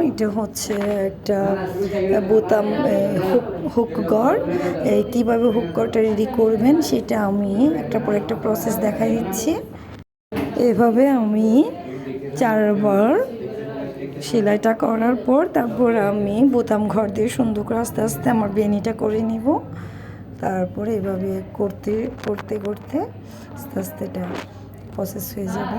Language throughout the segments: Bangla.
এটা হচ্ছে একটা বোতাম হুক গড়। কীভাবে হুক গড়টা রেডি করবেন সেটা আমি একটা পর একটা প্রসেস দেখা দিচ্ছি। এভাবে আমি 4বার সেলাইটা করার পর তারপর আমি বোতাম ঘর দিয়ে সুন্দর করে আস্তে আস্তে আমার বেনিটা করে নিব। তারপরে এভাবে করতে করতে করতে আস্তে আস্তে এটা প্রসেস হয়ে যাবে।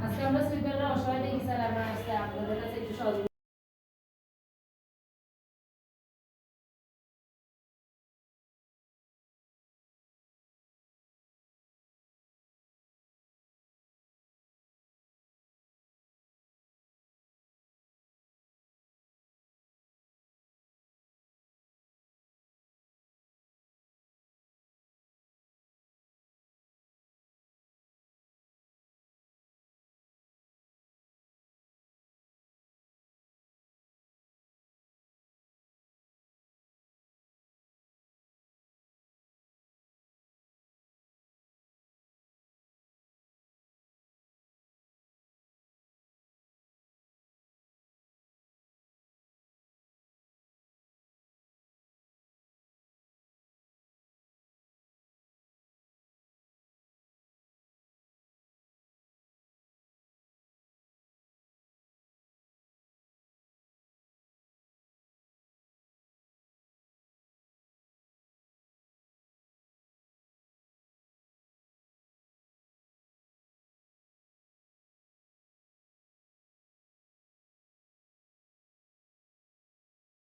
আজকে আমরা সুইপাররা অসহায় দেখি স্যার, আমরা আসতে আপনাদের কাছে একটু সহযোগিতা